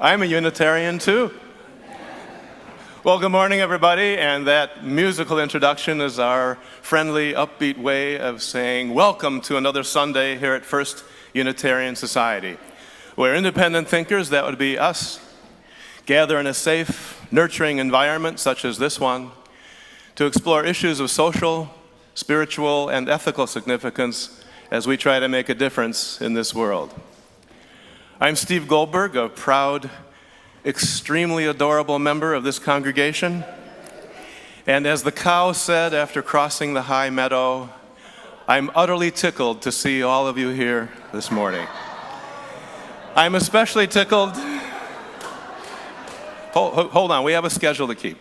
I'm a Unitarian too. Well, good morning, everybody, and that musical introduction is our friendly, upbeat way of saying welcome to another Sunday here at First Unitarian Society, where independent thinkers, that would be us, gather in a safe, nurturing environment such as this one to explore issues of social, spiritual, and ethical significance as we try to make a difference in this world. I'm Steve Goldberg, a proud, extremely adorable member of this congregation. And as the cow said after crossing the high meadow, I'm utterly tickled to see all of you here this morning. I'm especially tickled. Hold on, we have a schedule to keep.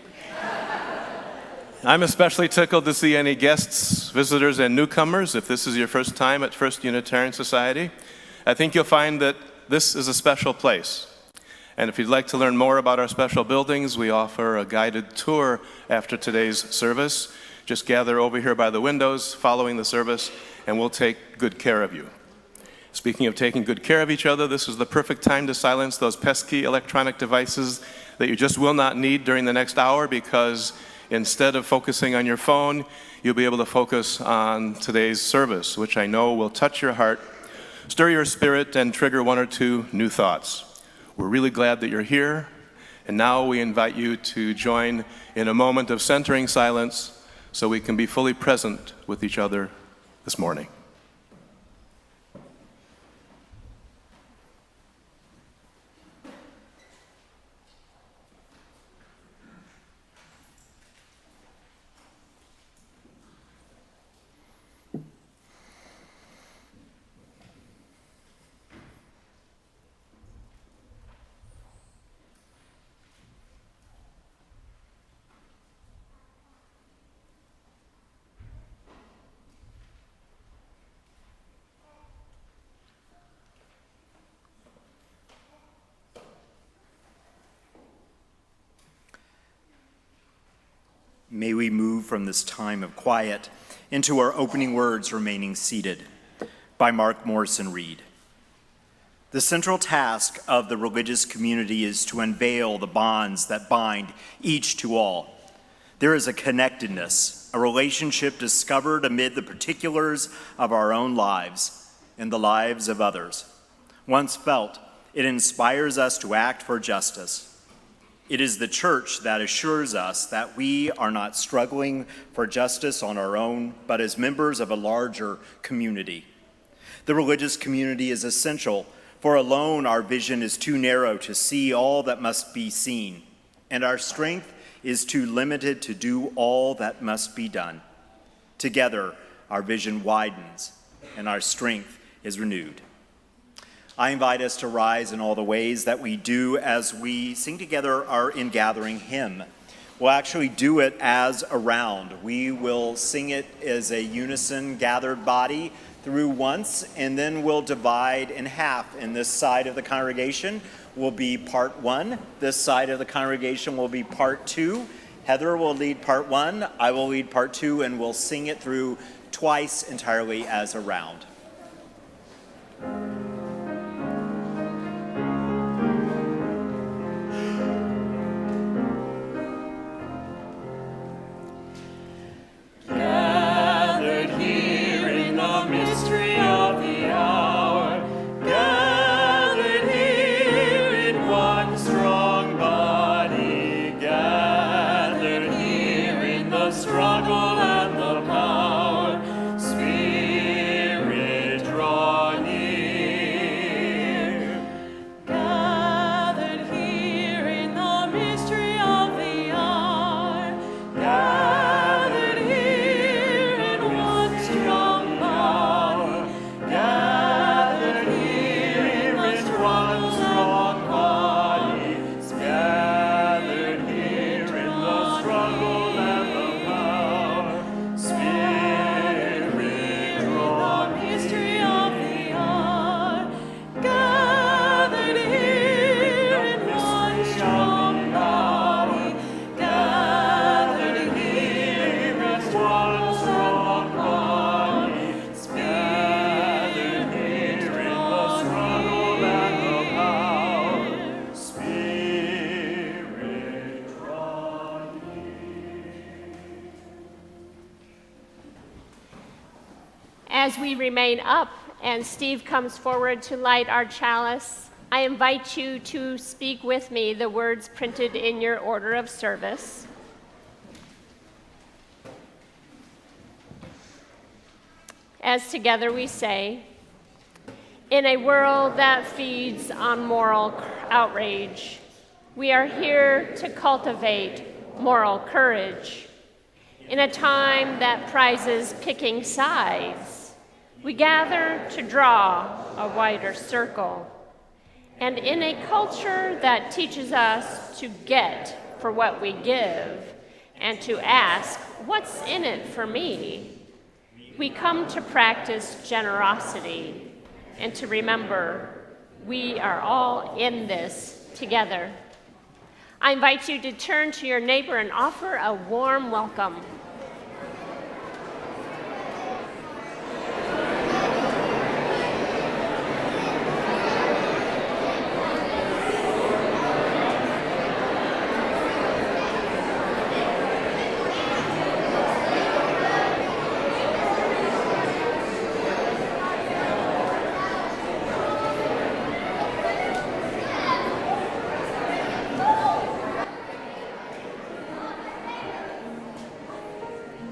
I'm especially tickled to see any guests, visitors, and newcomers. If this is your first time at First Unitarian Society, I think you'll find that this is a special place. And if you'd like to learn more about our special buildings, we offer a guided tour after today's service. Just gather over here by the windows following the service, and we'll take good care of you. Speaking of taking good care of each other, this is the perfect time to silence those pesky electronic devices that you just will not need during the next hour, because instead of focusing on your phone, you'll be able to focus on today's service, which I know will touch your heart, stir your spirit, and trigger one or two new thoughts. We're really glad that you're here, and now we invite you to join in a moment of centering silence so we can be fully present with each other this morning. May we move from this time of quiet into our opening words, remaining seated, by Morrison-Reed. The central task of the religious community is to unveil the bonds that bind each to all. There is a connectedness, a relationship discovered amid the particulars of our own lives and the lives of others. Once felt, it inspires us to act for justice. It is the church that assures us that we are not struggling for justice on our own, but as members of a larger community. The religious community is essential, for alone our vision is too narrow to see all that must be seen, and our strength is too limited to do all that must be done. Together, our vision widens, and our strength is renewed. I invite us to rise in all the ways that we do as we sing together our in-gathering hymn. We'll actually do it as a round. We will sing it as a unison gathered body through once, and then we'll divide in half. In this side of the congregation will be part one. This side of the congregation will be part two. Heather will lead part one. I will lead part two, and we'll sing it through twice entirely as a round. Struggle and the power, Spirit. As we remain up and Steve comes forward to light our chalice, I invite you to speak with me the words printed in your order of service. As together we say, in a world that feeds on moral outrage, we are here to cultivate moral courage. In a time that prizes picking sides, we gather to draw a wider circle. And in a culture that teaches us to get for what we give and to ask, what's in it for me? We come to practice generosity and to remember we are all in this together. I invite you to turn to your neighbor and offer a warm welcome.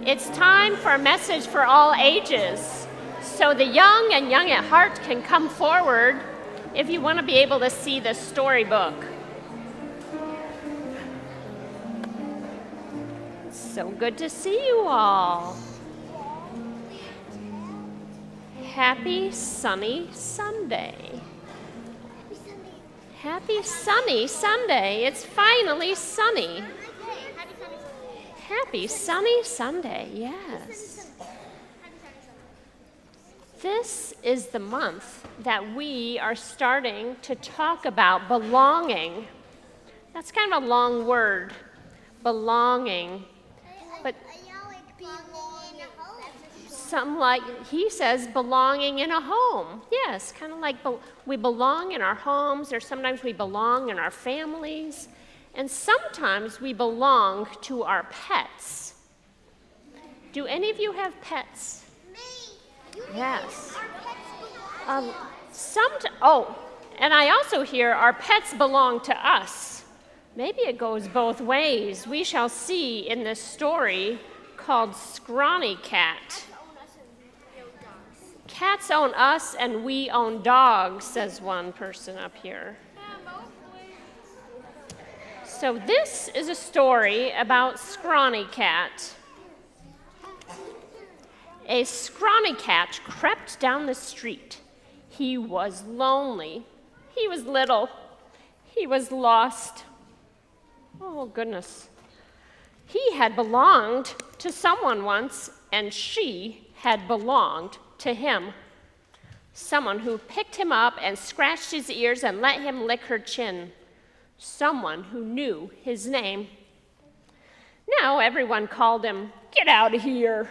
It's time for a message for all ages. So the young and young at heart can come forward if you want to be able to see the storybook. So good to see you all. Happy sunny Sunday. Happy sunny Sunday. It's finally sunny. Happy sunny Sunday, yes. This is the month that we are starting to talk about belonging. That's kind of a long word, belonging. But something like, he says, belonging in a home. Yes, kind of like we belong in our homes, or sometimes we belong in our families. And sometimes we belong to our pets. Do any of you have pets? Me. Yes. And I also hear our pets belong to us. Maybe it goes both ways. We shall see in this story called Scrawny Cat. Cats own us and we own dogs, says one person up here. So this is a story about Scrawny Cat. A scrawny cat crept down the street. He was lonely. He was little. He was lost. Oh, goodness. He had belonged to someone once, and she had belonged to him. Someone who picked him up and scratched his ears and let him lick her chin. Someone who knew his name. Now everyone called him, "Get out of here."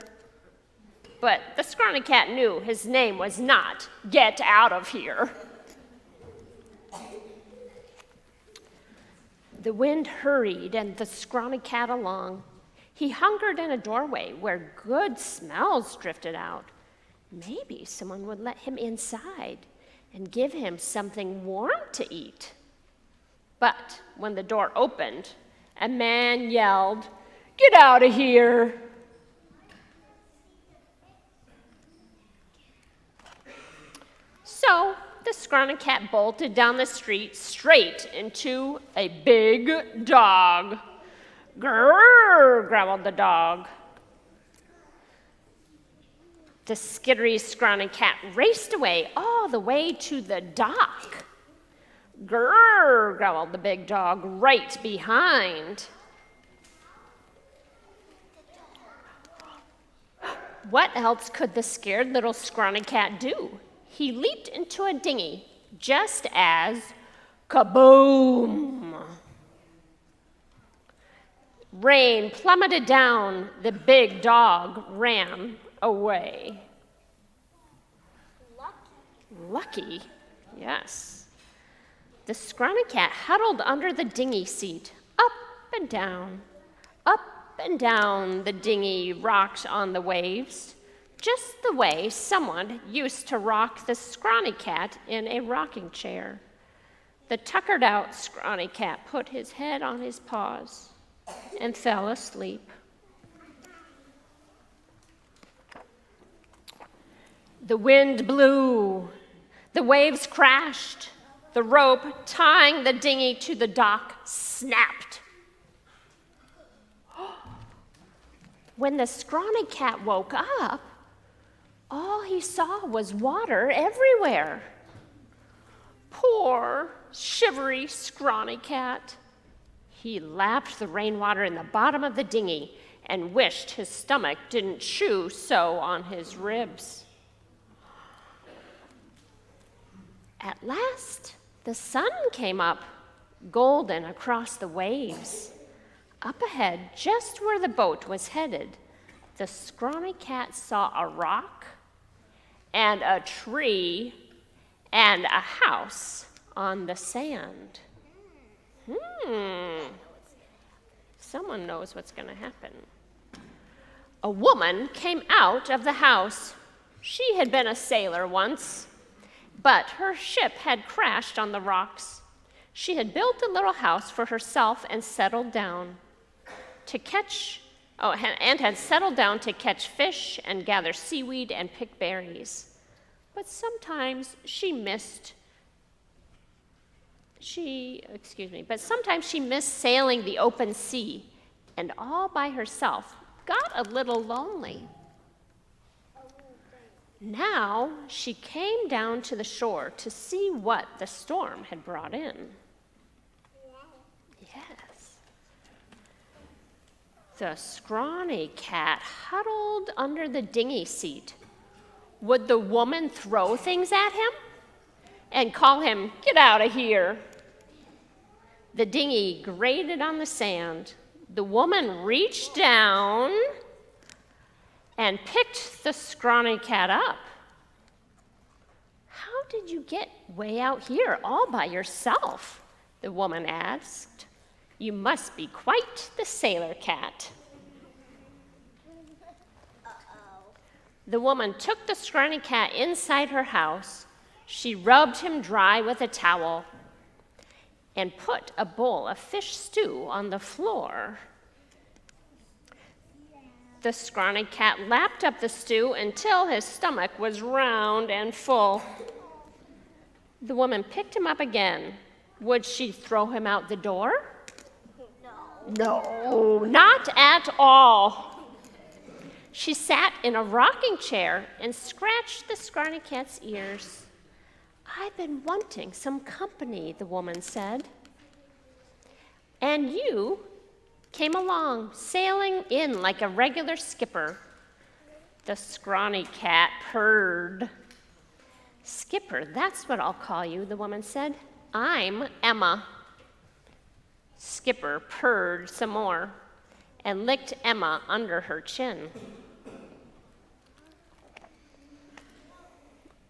But the scrawny cat knew his name was not "Get out of here." The wind hurried and the scrawny cat along. He hungered in a doorway where good smells drifted out. Maybe someone would let him inside and give him something warm to eat. But when the door opened, a man yelled, "Get out of here!" So the scrawny cat bolted down the street straight into a big dog. "Grrr," growled the dog. The skittery scrawny cat raced away all the way to the dock. "Grrr," growled the big dog right behind. What else could the scared little scrawny cat do? He leaped into a dinghy just as kaboom! Rain plummeted down. The big dog ran away. Lucky? Yes. The scrawny cat huddled under the dinghy seat. Up and down the dinghy rocked on the waves. just the way someone used to rock the scrawny cat in a rocking chair. The tuckered out scrawny cat put his head on his paws and fell asleep. The wind blew, the waves crashed, the rope tying the dinghy to the dock snapped. When the scrawny cat woke up, all he saw was water everywhere. Poor, shivery, scrawny cat. He lapped the rainwater in the bottom of the dinghy and wished his stomach didn't chew so on his ribs. At last, the sun came up, golden across the waves. Up ahead, just where the boat was headed, the scrawny cat saw a rock and a tree and a house on the sand. Someone knows what's going to happen. A woman came out of the house. She had been a sailor once, but her ship had crashed on the rocks. She had built a little house for herself and settled down to catch fish and gather seaweed and pick berries. But sometimes she missed sailing the open sea, and all by herself got a little lonely. Now she came down to the shore to see what the storm had brought in. Yes. The scrawny cat huddled under the dinghy seat. Would the woman throw things at him and call him, "Get out of here"? The dinghy grated on the sand. The woman reached down and picked the scrawny cat up. "How did you get way out here all by yourself?" the woman asked. "You must be quite the sailor cat." The woman took the scrawny cat inside her house. She rubbed him dry with a towel and put a bowl of fish stew on the floor. The scrawny cat lapped up the stew until his stomach was round and full. The woman picked him up again. Would she throw him out the door? No, not at all. She sat in a rocking chair and scratched the scrawny cat's ears. "I've been wanting some company," the woman said. "And you came along, sailing in like a regular skipper." The scrawny cat purred. "Skipper, that's what I'll call you," the woman said. "I'm Emma." Skipper purred some more and licked Emma under her chin.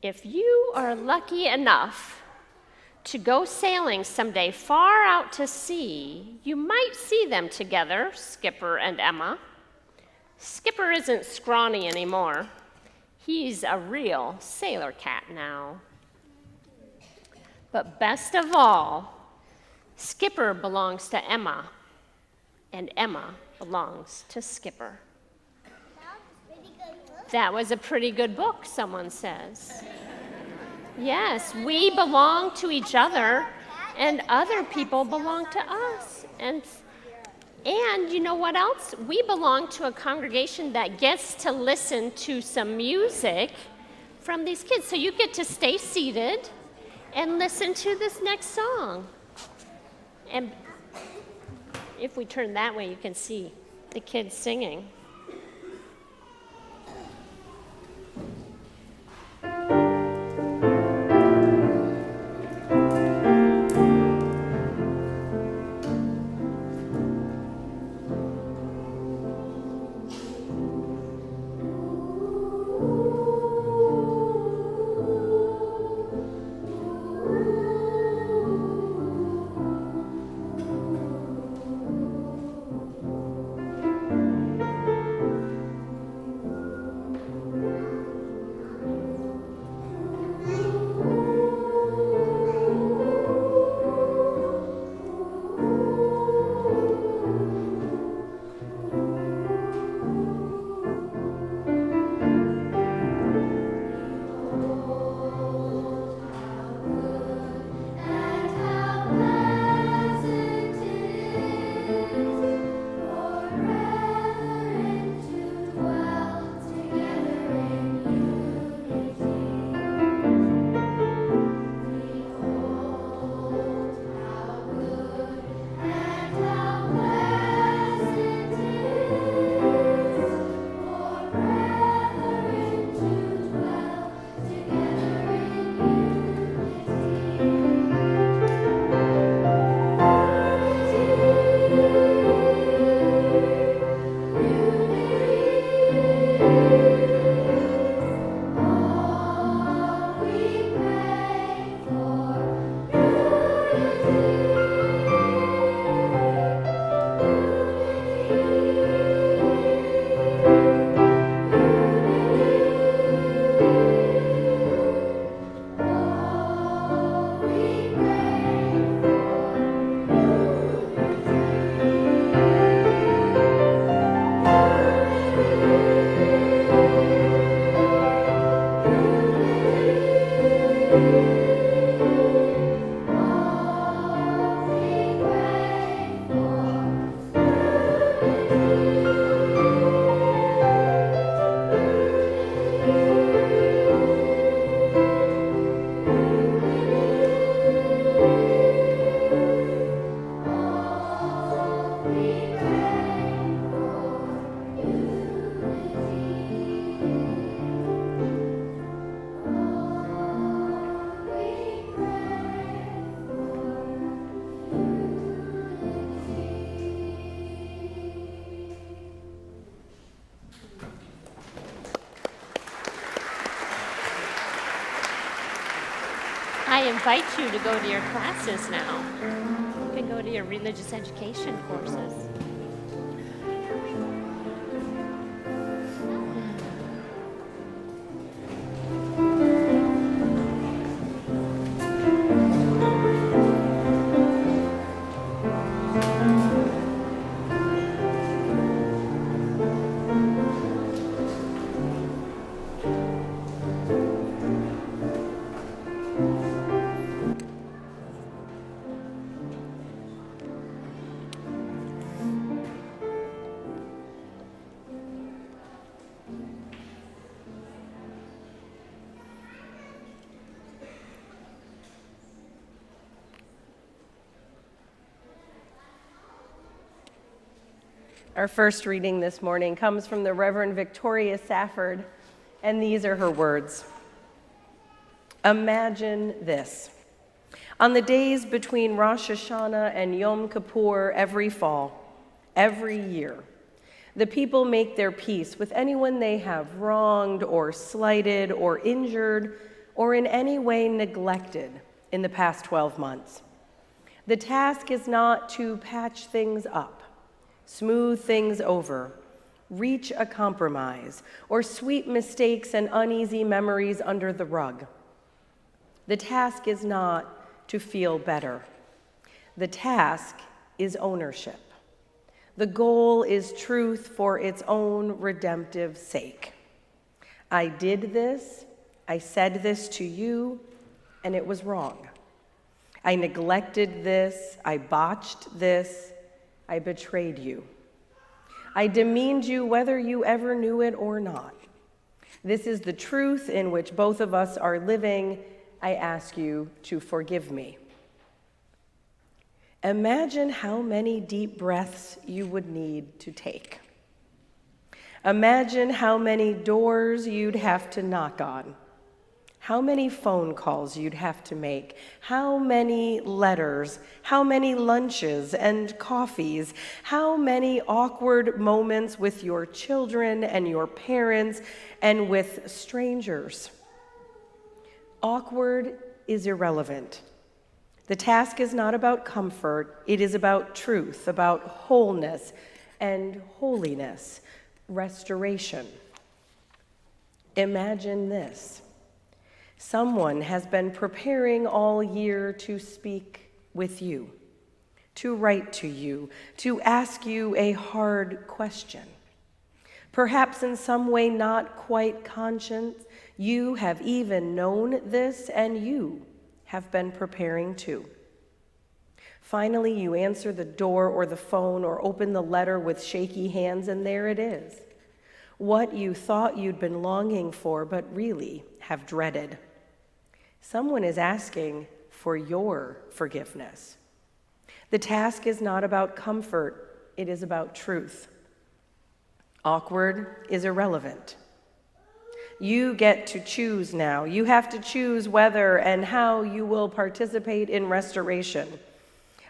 "If you are lucky enough to go sailing someday far out to sea, you might see them together, Skipper and Emma. Skipper isn't scrawny anymore. He's a real sailor cat now. But best of all, Skipper belongs to Emma, and Emma belongs to Skipper." That was a pretty good book, someone says. Yes, we belong to each other, and other people belong to us. And you know what else? We belong to a congregation that gets to listen to some music from these kids. So you get to stay seated and listen to this next song. And if we turn that way, you can see the kids singing. I invite you to go to your classes now. You can go to your religious education courses. Our first reading this morning comes from the Reverend Victoria Safford, and these are her words. Imagine this. On the days between Rosh Hashanah and Yom Kippur every fall, every year, the people make their peace with anyone they have wronged or slighted or injured or in any way neglected in the past 12 months. The task is not to patch things up, smooth things over, reach a compromise, or sweep mistakes and uneasy memories under the rug. The task is not to feel better. The task is ownership. The goal is truth for its own redemptive sake. I did this, I said this to you, and it was wrong. I neglected this, I botched this, I betrayed you. I demeaned you whether you ever knew it or not. This is the truth in which both of us are living. I ask you to forgive me. Imagine how many deep breaths you would need to take. Imagine how many doors you'd have to knock on. How many phone calls you'd have to make, how many letters, how many lunches and coffees, how many awkward moments with your children and your parents and with strangers. Awkward is irrelevant. The task is not about comfort, it is about truth, about wholeness and holiness, restoration. Imagine this. Someone has been preparing all year to speak with you, to write to you, to ask you a hard question. Perhaps in some way not quite conscious, you have even known this and you have been preparing too. Finally, you answer the door or the phone or open the letter with shaky hands, and there it is. What you thought you'd been longing for, but really have dreaded. Someone is asking for your forgiveness. The task is not about comfort, it is about truth. Awkward is irrelevant. You get to choose now. You have to choose whether and how you will participate in restoration.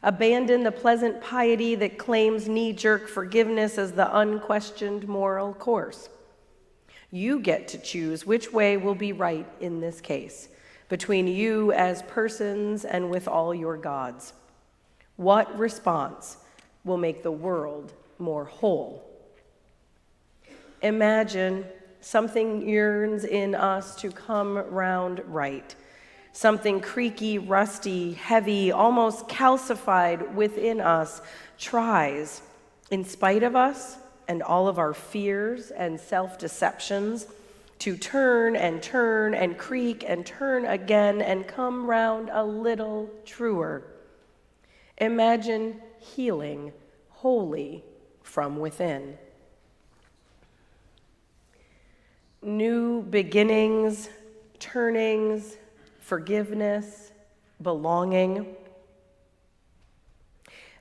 Abandon the pleasant piety that claims knee-jerk forgiveness as the unquestioned moral course. You get to choose which way will be right in this case, between you as persons and with all your gods. What response will make the world more whole? Imagine something yearns in us to come round right. Something creaky, rusty, heavy, almost calcified within us tries, in spite of us and all of our fears and self-deceptions, to turn and creak and turn again and come round a little truer. Imagine healing wholly from within. New beginnings, turnings, forgiveness, belonging.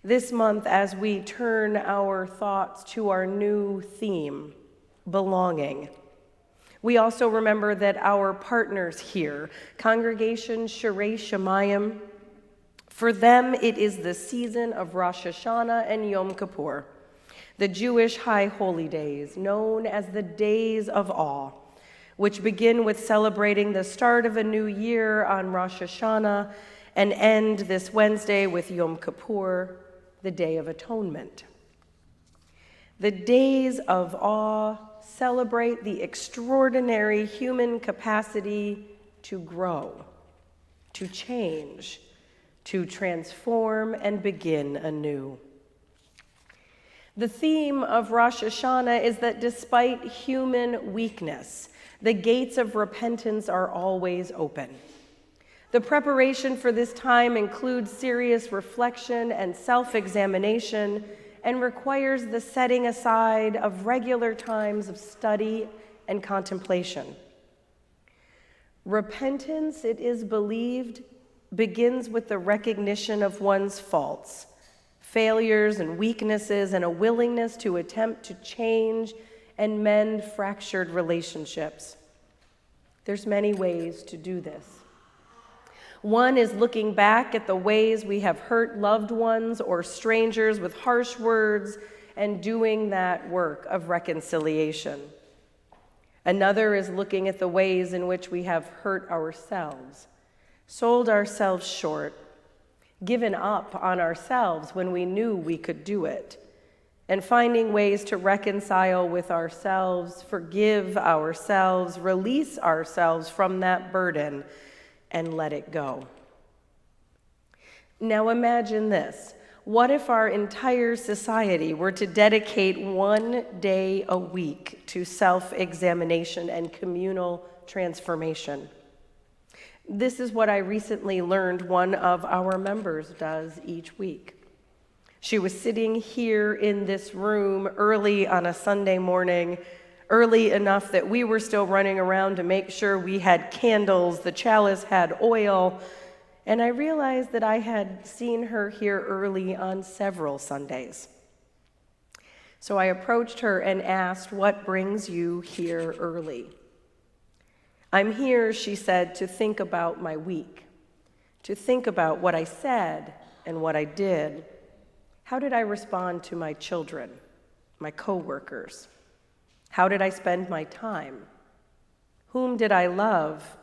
This month, as we turn our thoughts to our new theme, belonging, we also remember that our partners here, Congregation Sherei Shemayim, for them it is the season of Rosh Hashanah and Yom Kippur, the Jewish high holy days, known as the days of awe, which begin with celebrating the start of a new year on Rosh Hashanah and end this Wednesday with Yom Kippur, the Day of Atonement. The days of awe celebrate the extraordinary human capacity to grow, to change, to transform and begin anew. The theme of Rosh Hashanah is that despite human weakness, the gates of repentance are always open. The preparation for this time includes serious reflection and self-examination and requires the setting aside of regular times of study and contemplation. Repentance, it is believed, begins with the recognition of one's faults, failures and weaknesses, and a willingness to attempt to change and mend fractured relationships. There's many ways to do this. One is looking back at the ways we have hurt loved ones or strangers with harsh words and doing that work of reconciliation. Another is looking at the ways in which we have hurt ourselves, sold ourselves short, given up on ourselves when we knew we could do it, and finding ways to reconcile with ourselves, forgive ourselves, release ourselves from that burden, and let it go. Now imagine this. What if our entire society were to dedicate 1 day a week to self-examination and communal transformation? This is what I recently learned one of our members does each week. She was sitting here in this room early on a Sunday morning, early enough that we were still running around to make sure we had candles, the chalice had oil, and I realized that I had seen her here early on several Sundays. So I approached her and asked, "What brings you here early?" "I'm here," she said, "to think about my week, to think about what I said and what I did. How did I respond to my children, my coworkers? How did I spend my time? Whom did I love?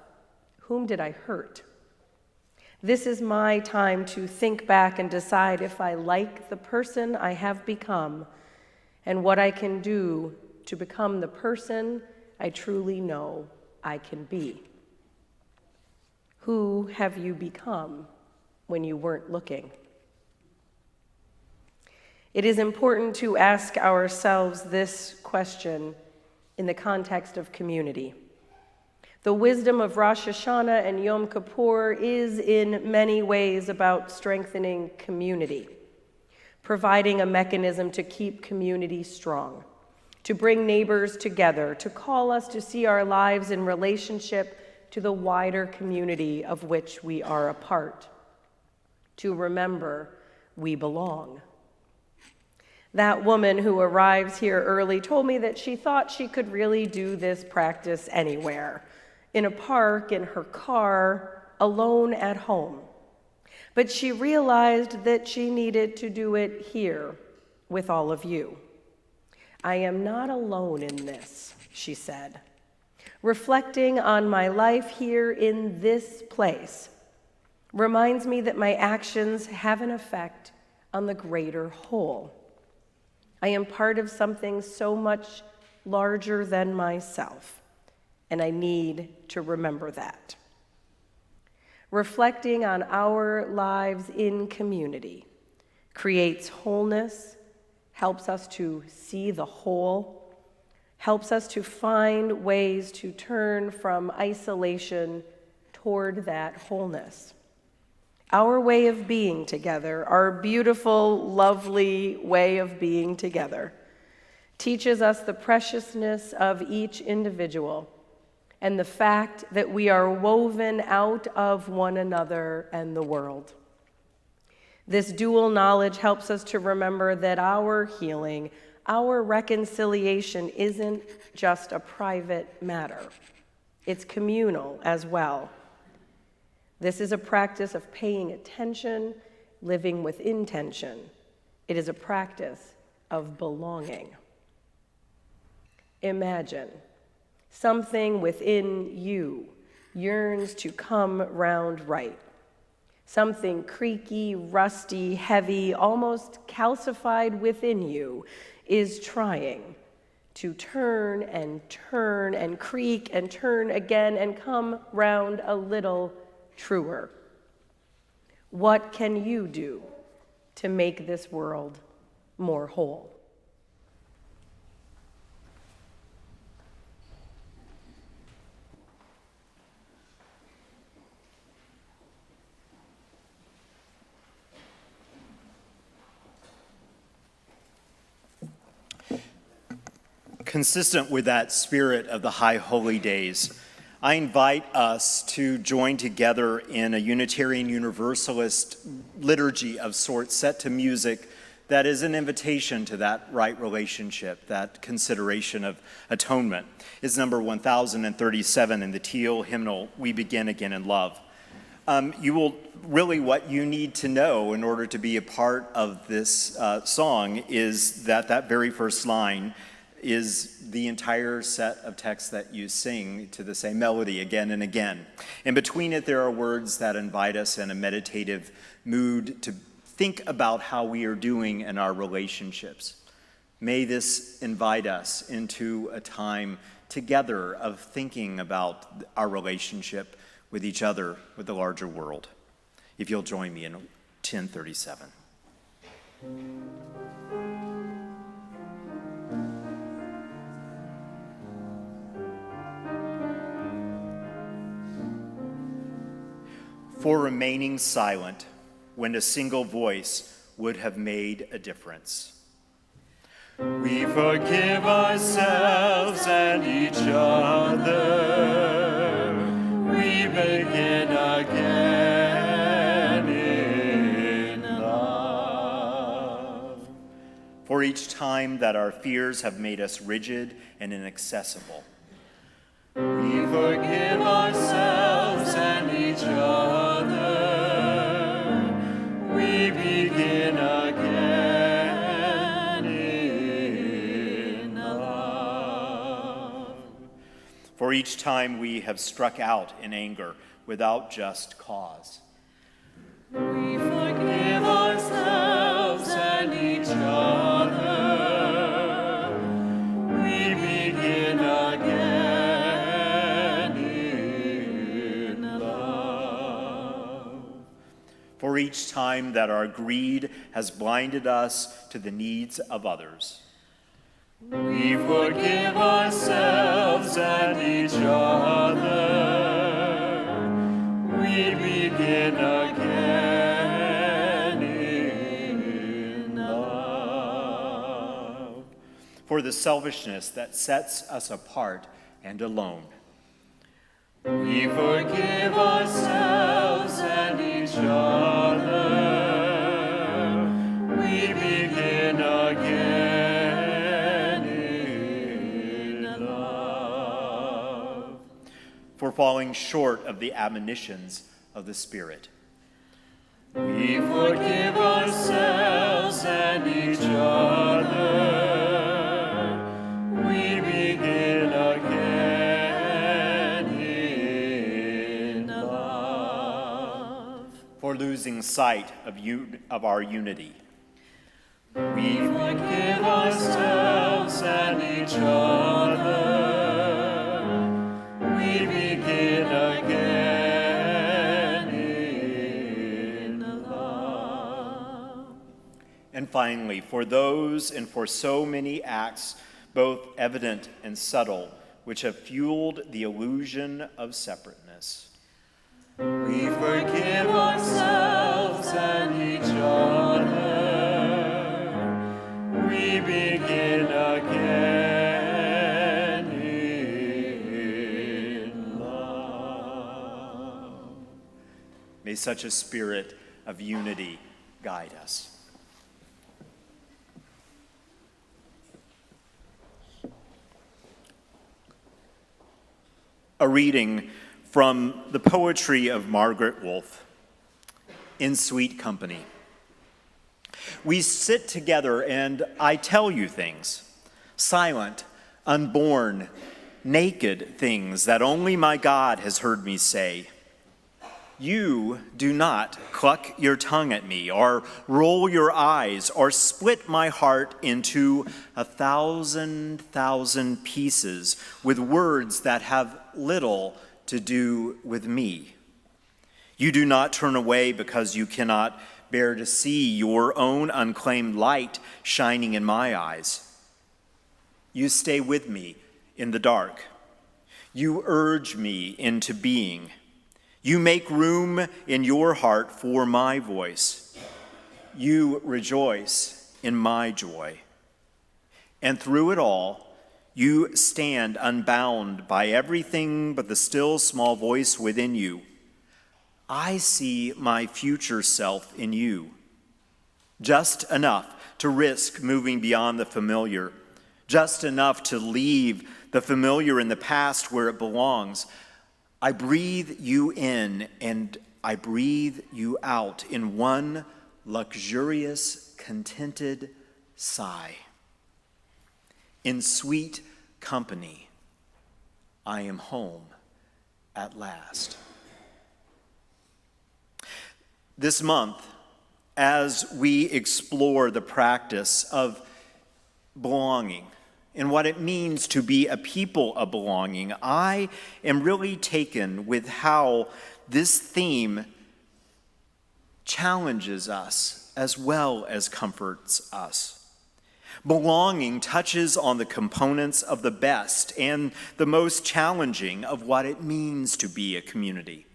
Whom did I hurt? This is my time to think back and decide if I like the person I have become and what I can do to become the person I truly know I can be." Who have you become when you weren't looking? It is important to ask ourselves this question in the context of community. The wisdom of Rosh Hashanah and Yom Kippur is in many ways about strengthening community, providing a mechanism to keep community strong, to bring neighbors together, to call us to see our lives in relationship to the wider community of which we are a part, to remember we belong. That woman who arrives here early told me that she thought she could really do this practice anywhere, in a park, in her car, alone at home. But she realized that she needed to do it here with all of you. "I am not alone in this," she said. "Reflecting on my life here in this place reminds me that my actions have an effect on the greater whole. I am part of something so much larger than myself, and I need to remember that." Reflecting on our lives in community creates wholeness, helps us to see the whole, helps us to find ways to turn from isolation toward that wholeness. Our way of being together, our beautiful, lovely way of being together, teaches us the preciousness of each individual and the fact that we are woven out of one another and the world. This dual knowledge helps us to remember that our healing, our reconciliation isn't just a private matter. It's communal as well. This is a practice of paying attention, living with intention. It is a practice of belonging. Imagine Something within you yearns to come round right. Something creaky, rusty, heavy, almost calcified within you is trying to turn and creak and turn again and come round a little truer. What can you do to make this world more whole? Consistent with that spirit of the High Holy Days, I invite us to join together in a Unitarian Universalist liturgy of sorts set to music that is an invitation to that right relationship, that consideration of atonement. It's number 1037 in the Teal hymnal, We Begin Again in Love. What you need to know in order to be a part of this song is that very first line is the entire set of texts that you sing to the same melody again and again. In between it, there are words that invite us in a meditative mood to think about how we are doing in our relationships. May this invite us into a time together of thinking about our relationship with each other, with the larger world. If you'll join me in 1037. For remaining silent when a single voice would have made a difference. We forgive ourselves and each other. We begin again in love. For each time that our fears have made us rigid and inaccessible. We forgive ourselves and each other. We begin again in love. For each time we have struck out in anger without just cause. We forgive ourselves and each other. We begin again. For each time that our greed has blinded us to the needs of others. We forgive ourselves and each other. We begin again in love. For the selfishness that sets us apart and alone. We forgive ourselves and each other. We begin again in love. For falling short of the admonitions of the Spirit. We forgive ourselves and each other. We begin again. For losing sight of our unity. We forgive ourselves and each other. We begin again in love. And finally, for those and for so many acts, both evident and subtle, which have fueled the illusion of separateness. We forgive ourselves and each other. We begin again in love. May such a spirit of unity guide us. A reading from the poetry of Margaret Wolfe, In Sweet Company. We sit together and I tell you things, silent, unborn, naked things that only my God has heard me say. You do not cluck your tongue at me, or roll your eyes, or split my heart into 1,000,000 pieces with words that have little to do with me. You do not turn away because you cannot bear to see your own unclaimed light shining in my eyes. You stay with me in the dark. You urge me into being. You make room in your heart for my voice. You rejoice in my joy. And through it all, you stand unbound by everything but the still small voice within you. I see my future self in you. Just enough to risk moving beyond the familiar. Just enough to leave the familiar in the past where it belongs. I breathe you in and I breathe you out in one luxurious, contented sigh. In sweet company, I am home at last. This month, as we explore the practice of belonging, and what it means to be a people of belonging, I am really taken with how this theme challenges us as well as comforts us. Belonging touches on the components of the best and the most challenging of what it means to be a community.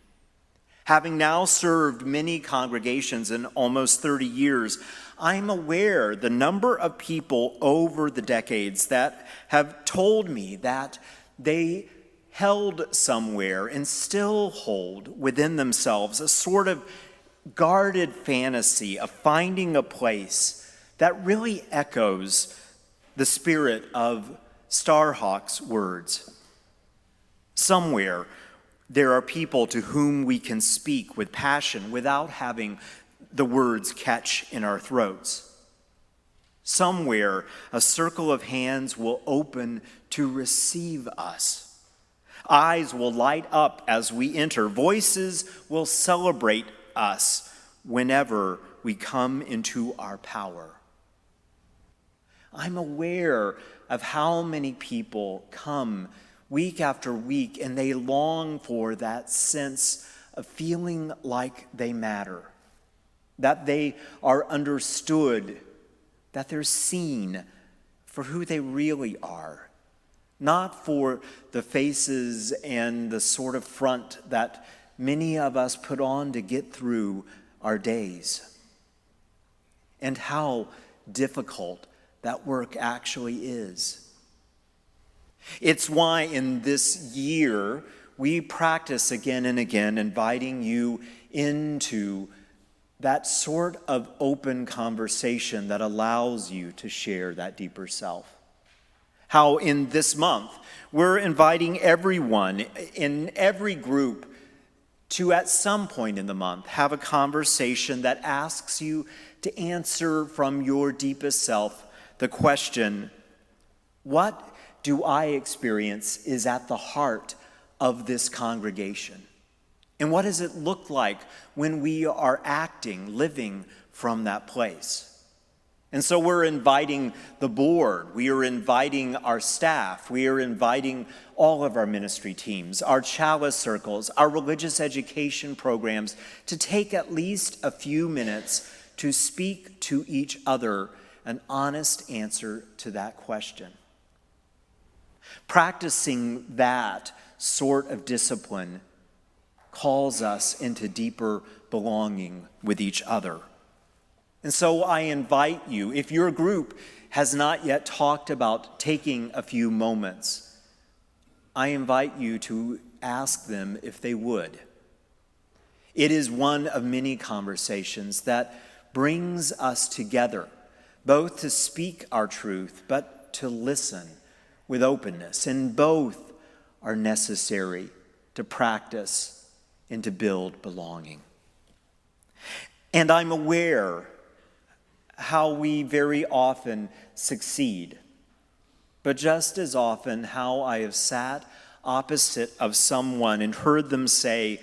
Having now served many congregations in almost 30 years, I'm aware the number of people over the decades that have told me that they held somewhere and still hold within themselves a sort of guarded fantasy of finding a place that really echoes the spirit of Starhawk's words. Somewhere, there are people to whom we can speak with passion without having the words catch in our throats. Somewhere, a circle of hands will open to receive us. Eyes will light up as we enter. Voices will celebrate us whenever we come into our power. I'm aware of how many people come week after week, and they long for that sense of feeling like they matter, that they are understood, that they're seen for who they really are, not for the faces and the sort of front that many of us put on to get through our days. And how difficult that work actually is. It's why in this year we practice again and again inviting you into that sort of open conversation that allows you to share that deeper self. How in this month we're inviting everyone in every group to at some point in the month have a conversation that asks you to answer from your deepest self the question, what do I experience is at the heart of this congregation? And what does it look like when we are acting, living from that place? And so we're inviting the board, we are inviting our staff, we are inviting all of our ministry teams, our chalice circles, our religious education programs to take at least a few minutes to speak to each other an honest answer to that question. Practicing that sort of discipline calls us into deeper belonging with each other. And so I invite you, if your group has not yet talked about taking a few moments, I invite you to ask them if they would. It is one of many conversations that brings us together, both to speak our truth, but to listen with openness, and both are necessary to practice and to build belonging. And I'm aware how we very often succeed but just as often how I have sat opposite of someone and heard them say,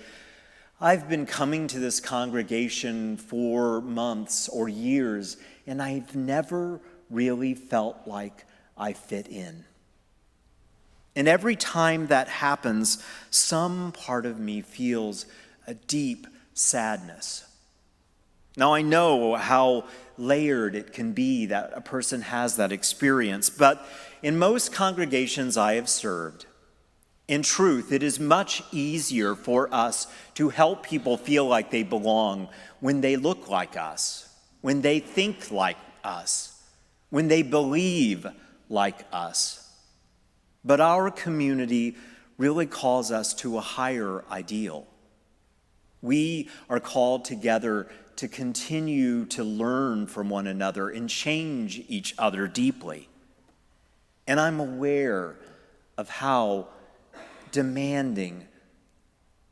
I've been coming to this congregation for months or years, and I've never really felt like I fit in. And every time that happens, some part of me feels a deep sadness. Now, I know how layered it can be that a person has that experience, but in most congregations I have served, in truth, it is much easier for us to help people feel like they belong when they look like us, when they think like us, when they believe like us. But our community really calls us to a higher ideal. We are called together to continue to learn from one another and change each other deeply. And I'm aware of how demanding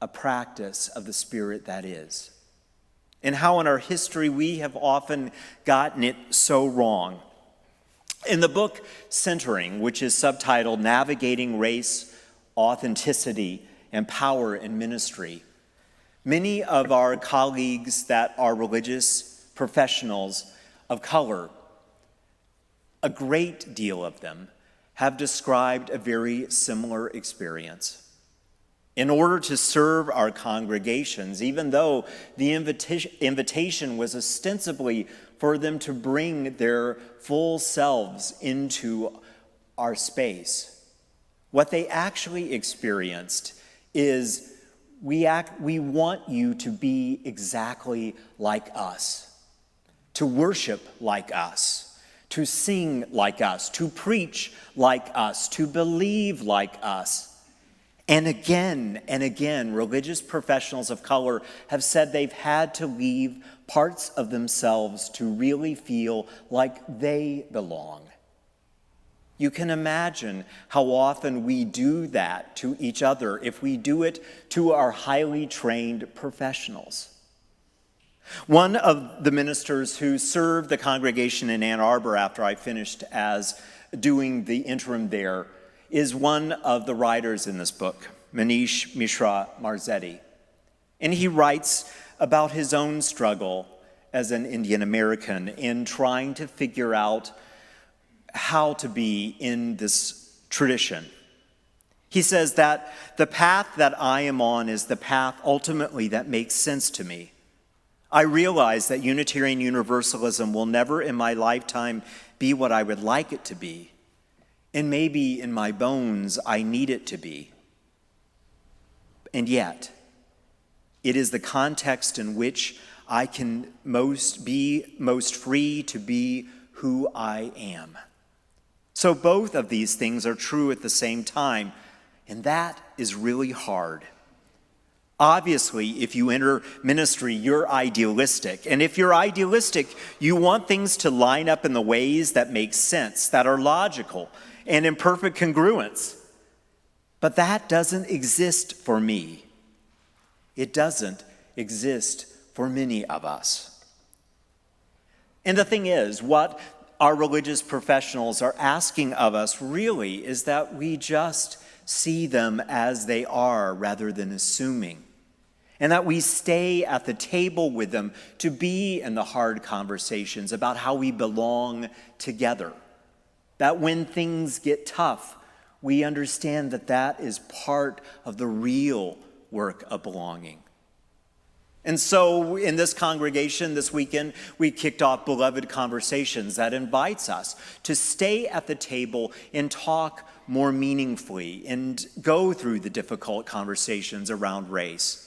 a practice of the Spirit that is, and how in our history we have often gotten it so wrong. In the book Centering, which is subtitled Navigating Race, Authenticity, and Power in Ministry, many of our colleagues that are religious professionals of color, a great deal of them, have described a very similar experience. In order to serve our congregations, even though the invitation was ostensibly for them to bring their full selves into our space, what they actually experienced is we want you to be exactly like us, to worship like us, to sing like us, to preach like us, to believe like us. And again, religious professionals of color have said they've had to leave parts of themselves to really feel like they belong. You can imagine how often we do that to each other if we do it to our highly trained professionals. One of the ministers who served the congregation in Ann Arbor after I finished as doing the interim there is one of the writers in this book, Manish Mishra Marzetti. And he writes about his own struggle as an Indian American in trying to figure out how to be in this tradition. He says that the path that I am on is the path ultimately that makes sense to me. I realize that Unitarian Universalism will never in my lifetime be what I would like it to be, and maybe in my bones I need it to be. And yet, it is the context in which I can be most free to be who I am. So both of these things are true at the same time, and that is really hard. Obviously, if you enter ministry, you're idealistic. And if you're idealistic, you want things to line up in the ways that make sense, that are logical, and in perfect congruence. But that doesn't exist for me. It doesn't exist for many of us. And the thing is, what our religious professionals are asking of us really is that we just see them as they are rather than assuming. And that we stay at the table with them to be in the hard conversations about how we belong together. That when things get tough, we understand that that is part of the real work of belonging. And so in this congregation this weekend, we kicked off Beloved Conversations that invites us to stay at the table and talk more meaningfully and go through the difficult conversations around race,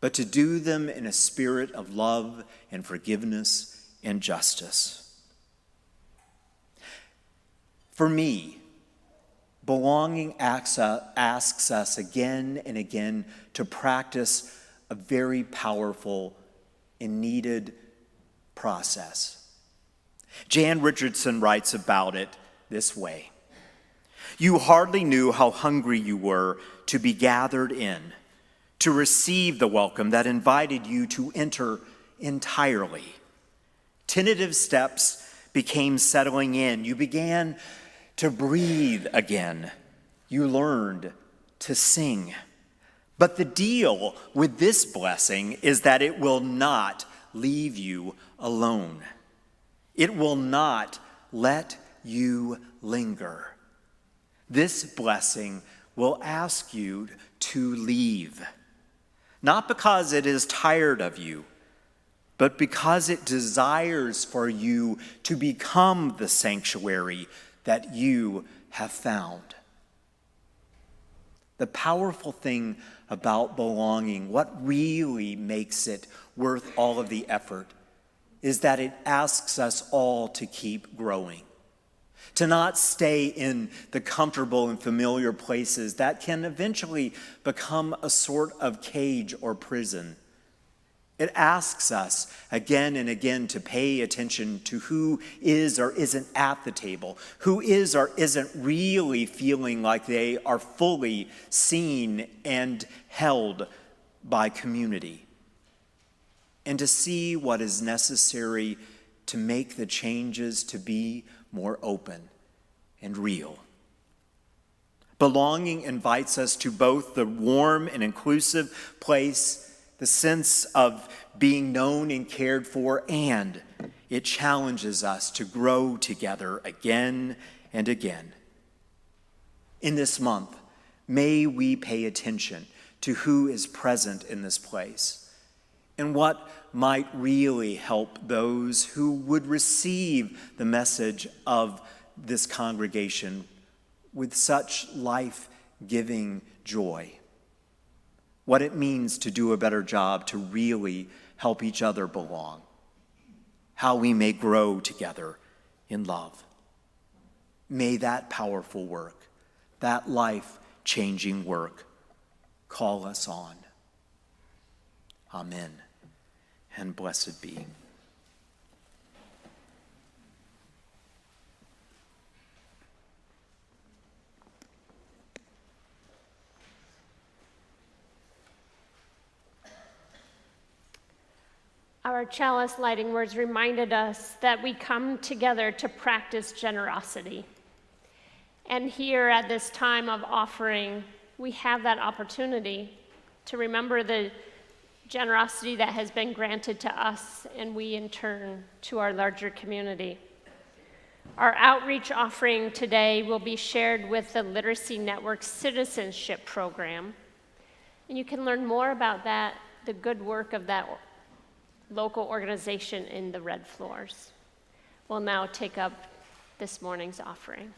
but to do them in a spirit of love and forgiveness and justice. For me, belonging asks us again and again to practice a very powerful and needed process. Jan Richardson writes about it this way. You hardly knew how hungry you were to be gathered in, to receive the welcome that invited you to enter entirely. Tentative steps became settling in. You began to breathe again. You learned to sing. But the deal with this blessing is that it will not leave you alone. It will not let you linger. This blessing will ask you to leave, not because it is tired of you, but because it desires for you to become the sanctuary that you have found. The powerful thing about belonging, what really makes it worth all of the effort, is that it asks us all to keep growing, to not stay in the comfortable and familiar places that can eventually become a sort of cage or prison. It asks us again and again to pay attention to who is or isn't at the table, who is or isn't really feeling like they are fully seen and held by community, and to see what is necessary to make the changes to be more open and real. Belonging invites us to both the warm and inclusive place, the sense of being known and cared for, and it challenges us to grow together again and again. In this month, may we pay attention to who is present in this place and what might really help those who would receive the message of this congregation with such life-giving joy. What it means to do a better job to really help each other belong. How we may grow together in love. May that powerful work, that life-changing work, call us on. Amen, and blessed be. Our chalice lighting words reminded us that we come together to practice generosity. And here at this time of offering, we have that opportunity to remember the generosity that has been granted to us, and we in turn to our larger community. Our outreach offering today will be shared with the Literacy Network Citizenship Program. And you can learn more about that, the good work of that local organization in the red floors. We'll now take up this morning's offering.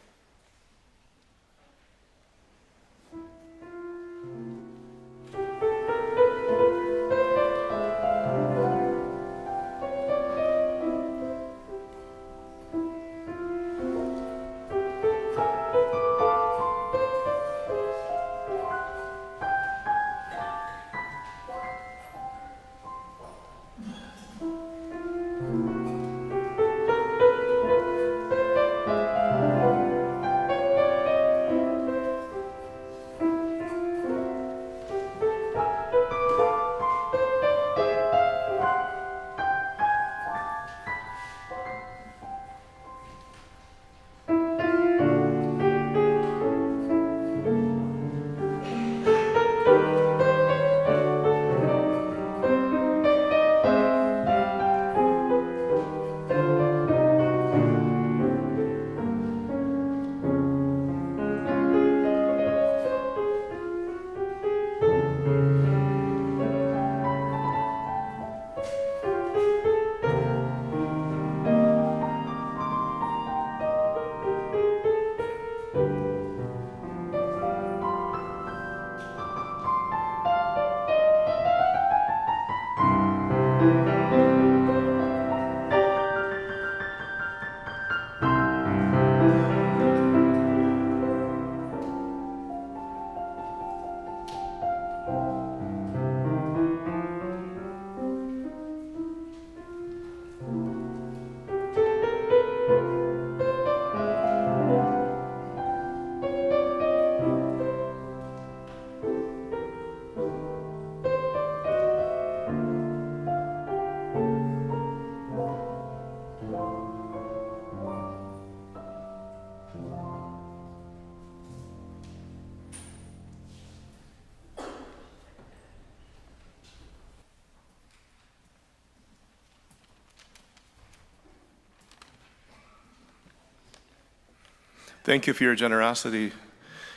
Thank you for your generosity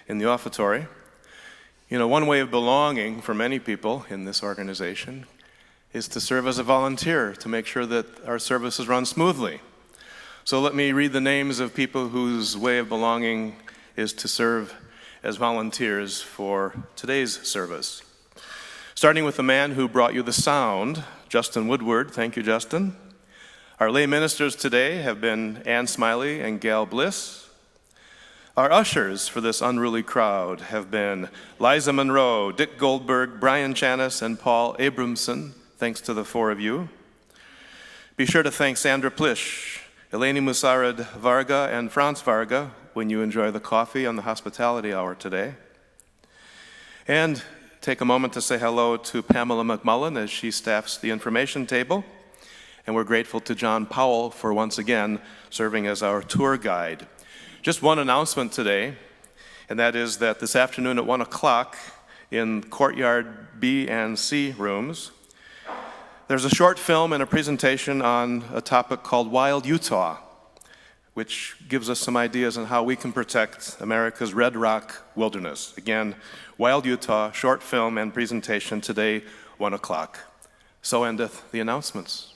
in the offertory. You know, one way of belonging for many people in this organization is to serve as a volunteer to make sure that our services run smoothly. So let me read the names of people whose way of belonging is to serve as volunteers for today's service. Starting with the man who brought you the sound, Justin Woodward. Thank you, Justin. Our lay ministers today have been Ann Smiley and Gail Bliss. Our ushers for this unruly crowd have been Liza Monroe, Dick Goldberg, Brian Chanis, and Paul Abramson. Thanks to the four of you. Be sure to thank Sandra Plish, Eleni Musarad Varga, and Franz Varga when you enjoy the coffee on the hospitality hour today. And take a moment to say hello to Pamela McMullen as she staffs the information table. And we're grateful to John Powell for once again serving as our tour guide. Just one announcement today, and that is that this afternoon at 1 o'clock in Courtyard B and C rooms, there's a short film and a presentation on a topic called Wild Utah, which gives us some ideas on how we can protect America's Red Rock wilderness. Again, Wild Utah, short film and presentation today, 1 o'clock. So endeth the announcements.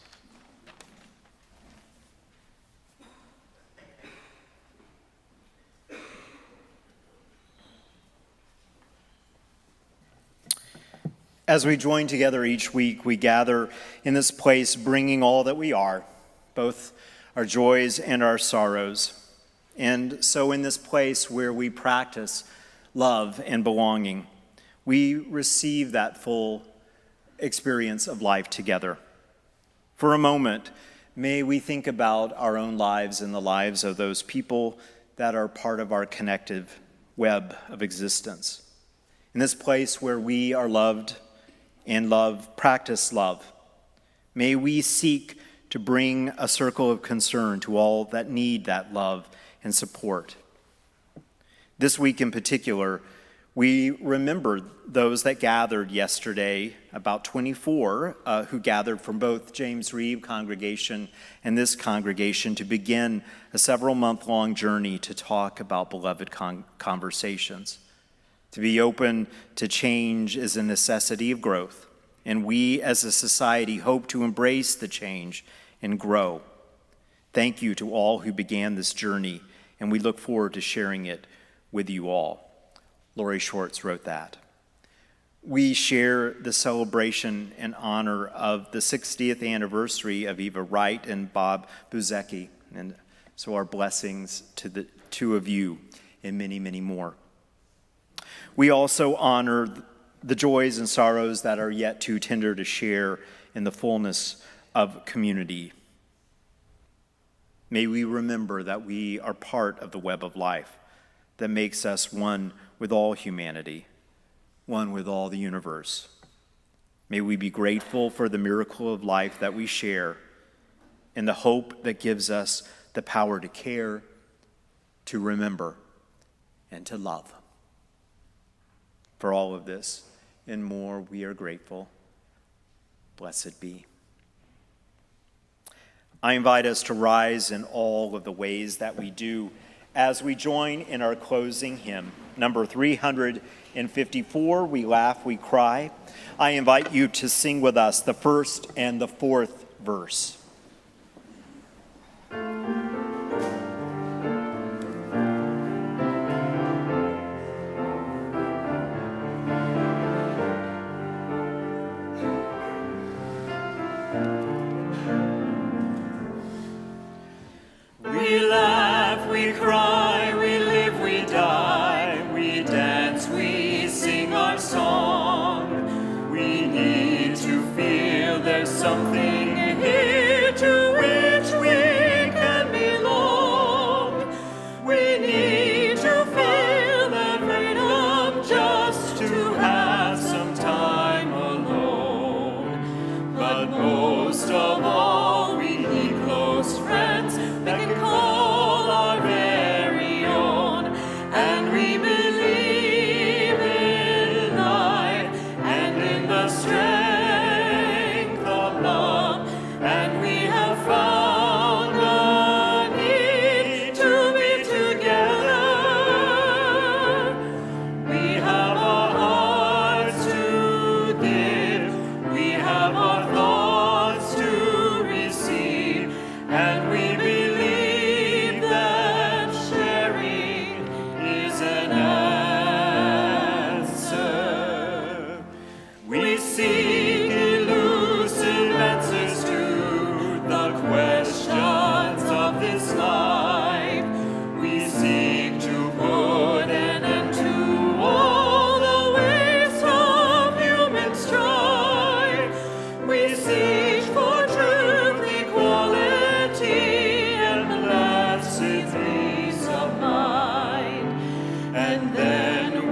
As we join together each week, we gather in this place bringing all that we are, both our joys and our sorrows. And so in this place where we practice love and belonging, we receive that full experience of life together. For a moment, may we think about our own lives and the lives of those people that are part of our connective web of existence. In this place where we are loved and practice love, may we seek to bring a circle of concern to all that need that love and support. This week in particular, we remember those that gathered yesterday, about 24 who gathered from both James Reeb congregation and this congregation to begin a several-month-long journey to talk about beloved conversations. To be open to change is a necessity of growth, and we as a society hope to embrace the change and grow. Thank you to all who began this journey, and we look forward to sharing it with you all. Lori Schwartz wrote that. We share the celebration and honor of the 60th anniversary of Eva Wright and Bob Buzecki, and so our blessings to the two of you and many, many more. We also honor the joys and sorrows that are yet too tender to share in the fullness of community. May we remember that we are part of the web of life that makes us one with all humanity, one with all the universe. May we be grateful for the miracle of life that we share and the hope that gives us the power to care, to remember, and to love. For all of this and more, we are grateful. Blessed be. I invite us to rise in all of the ways that we do as we join in our closing hymn, number 354, We Laugh, We Cry. I invite you to sing with us the first and the fourth verse. We laugh, we cry, we live, we die, we dance, we sing our song. We need to feel there's something here.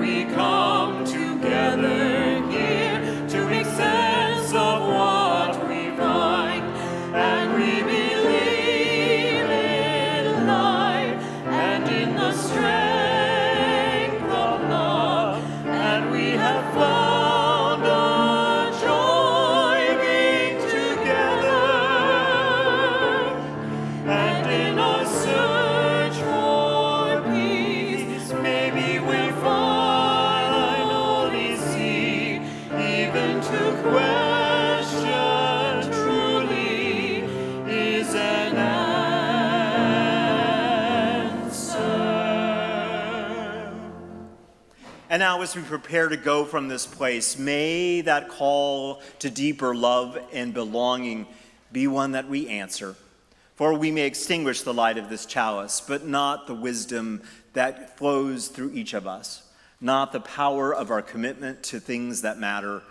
we come together here to make sense of what we find, and we believe in life and in the strength of love, and we have found a joy being together, and in our search for peace, maybe we'll finally see, even to question truly is an answer. And now, as we prepare to go from this place, may that call to deeper love and belonging be one that we answer. For we may extinguish the light of this chalice, but not the wisdom that flows through each of us, not the power of our commitment to things that matter,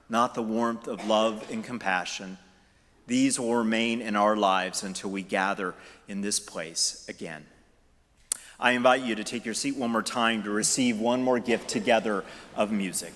not the warmth of love and compassion. These will remain in our lives until we gather in this place again. I invite you to take your seat one more time to receive one more gift together of music.